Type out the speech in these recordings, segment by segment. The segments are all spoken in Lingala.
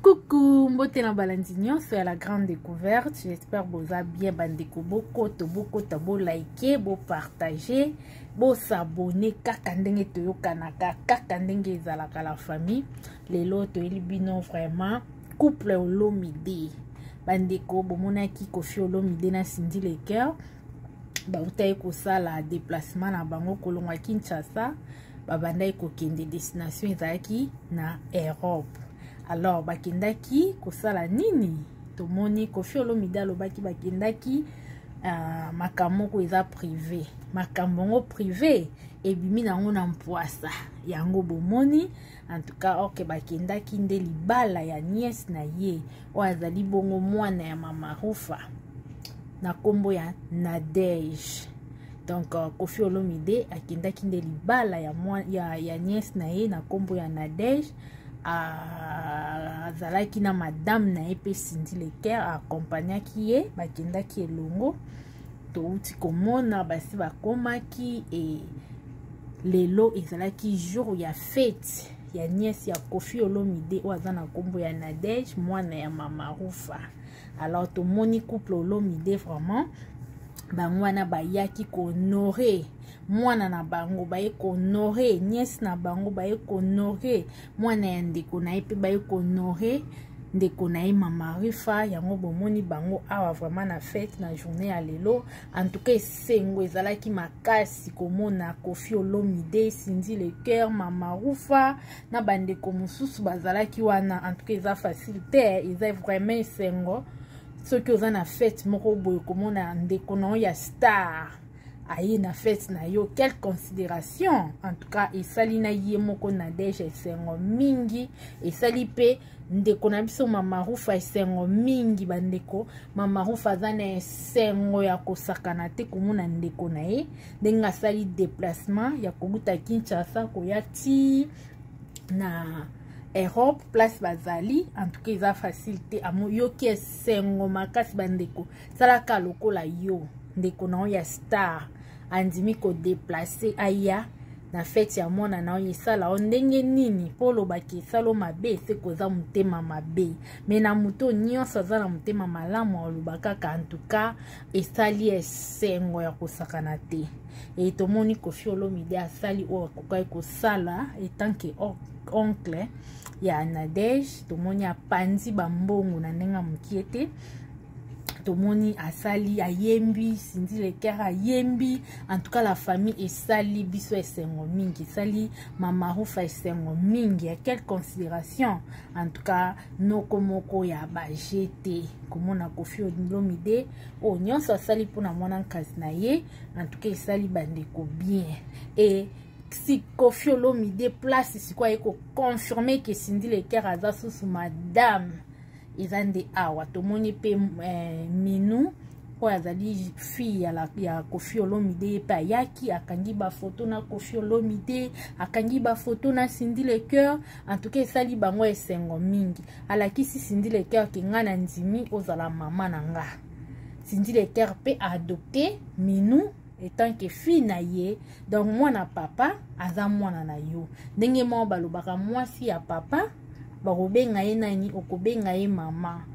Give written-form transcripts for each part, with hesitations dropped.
Coucou, mbote na balandinyo, c'est la grande découverte. J'espère que vous avez bien bandeko boko tabo liker, bo partager, bo s'abonner kaka ndenge toyokanaka, kaka ndenge ezalaka la famille. Lelo toyeli bino vraiment couple Olomide. Bandeko bomonaki Koffi Olomide na Cindy Leker. Ba utaye ko sala déplacement na bango kolongwa Kinshasa. Ba bandai ko kende destination ezalaki na Europe. Alors bakendaki kosala nini tomoni Koffi Olomide alobaki bakendaki makambo ko eza privé makambo privé ebimi nango na mpwasa yango bomoni en tout cas ok bakendaki nde libala ya nièce na ye o azali bongo mwana ya mama Rufa na kombo ya Nadege. Donc Koffi Olomide akendaki nde libala ya nièce na ye na kombo ya Nadege. Azalaki na madame na epe Cindy Leker accompagnaki ye bakendaki elongo touti komona basi bakomaki e lelo ezalaki jour ya fête ya nièce ya Koffi Olomide o aza na kombo ya Nadege mwana ya mama Rufa. Alors tomoni couple Olomide vraiment bango wana bayaki ko honorer mwana na bango baye ko honorer nièce na bango baye ko honorer mwana ya ndeko na ye pe baye ko honorer ndeko na ye mama Rufa yango bomoni bango awa vraiment na fête na journée ya lelo. En tout cas esengo ezalaki makasi komona Koffi Olomide, Cindy Leker, mama Rufa na bandeko mosusu bazalaki wana. En tout cas eza facilité, eza vraiment esengo soki oza na fête moko boye komona ndeko na ya star aye na fête na yo, quelle considération. En tout cas esali na ye moko Nadege esengo mingi, esali pe ndeko na biso mama Rufa esengo mingi. Bandeko mama Rufa aza na esengo ya kosakana te komona ndeko na ye ndenge asali déplacement ya kobuta Kinshasa koya ti na Europe place bazali. En tout cas eza facilité amo yo ki esengo makasi bandeko salaka lokola yo ndeko na ya star andimi ko déplacer aya na fête ya mwana na yesala ndenge nini polo baki salo mabe se koza mutema mabe me na muto nyonso aza na mutema malamu olubaka ka. En tout cas esali esengo ya kosakana te et tomoni Koffi Olomide asali o kokai kosala etant que oncle ya Nadege. Tomoni apanzi bambongo na ndenga mukiete, tomoni asali ayembi Cindy Leker ayembi. En tout cas la famille esali biso esengo mingi, esali mama Rufa esengo mingi ya quelle considération. En tout cas noko moko ya bajete komona Koffi Olomide o nyonso asali pona mwana nkasi na ye. En tout cas esali bandeko bien et si Koffi Olomide place si quoi eko confirmer que Cindy Leker aza susu madame ezande awa. Tomoni pe Minou o azali fille ya Koffi Olomide pe ayaki akangi ba photo na Koffi Olomide, akangi ba photo na Cindy Leker. En tout cas esali bango esengo mingi. Alakisi Cindy Leker ke nga na ndimi ozala mama na nga. Cindy Leker pe adopté Minou étant que fille na ye, donc mwana papa aza mwana na yo ndenge mo balobaka mwasi ya papa bakobenga ye nani okobenga ye mama,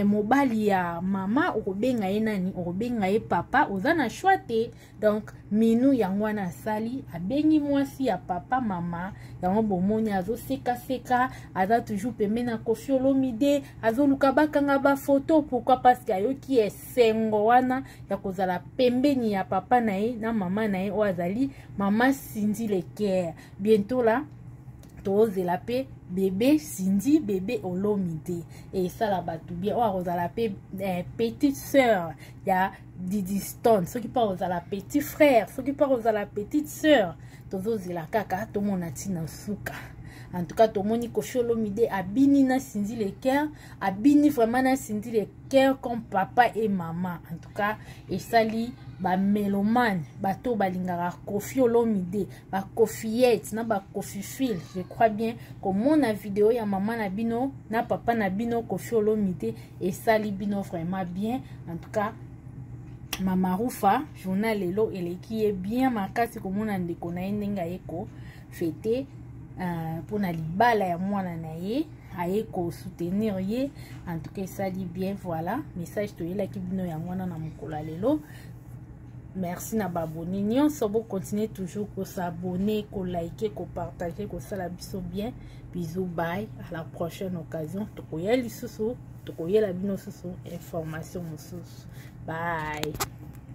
mobali ya mama okobenga ye nani okobenga ye papa, oza na choix te. Donc Minou yango wana asali abengi mwasi ya papa mama yango bomoni azo seka aza toujours pembe na Koffi Olomide azo luka bakanga ba photo. Pourquoi? Parce que ayoki esengo wana ya kozala pembeni ya papa na ye na mama na ye o azali mama Cindy Leker. Bientôt là tozela pe bébé Cindy bébé Olomide et ça la batu bien o azala pe petite sœur ya Didi Stone, ce qui parle à la petit frère, ce qui parle à la petite sœur. Tozozela kaka to mona tina suka. En tout cas tomoni Koffi Olomide abini na Cindy Leker, abini vraiment na Cindy Leker comme papa et maman. En tout cas esali ba mélomane bato balingaka Koffi Olomide ba Koffiette na ba Koffifil. Je crois bien que mon vidéo ya maman na bino na papa na bino Koffi Olomide esali bino vraiment bien. En tout cas mama Rufa journal lelo eleki bien makasi komona ndeko na ndenga yeko fêter pour na libala ya mwana na ye aye ko soutenir ye. En tout cas ça dit bien. Voilà message to yela ki bino ya mwana na mokolo lelo. Merci na babone nyonso bo continuer toujours ko s'abonner, ko liker, ko partager, ko sala biso bien. Bisous, bye, à la prochaine occasion. Tokoyela lisusu, tokoyela bino susu information mususu. Bye.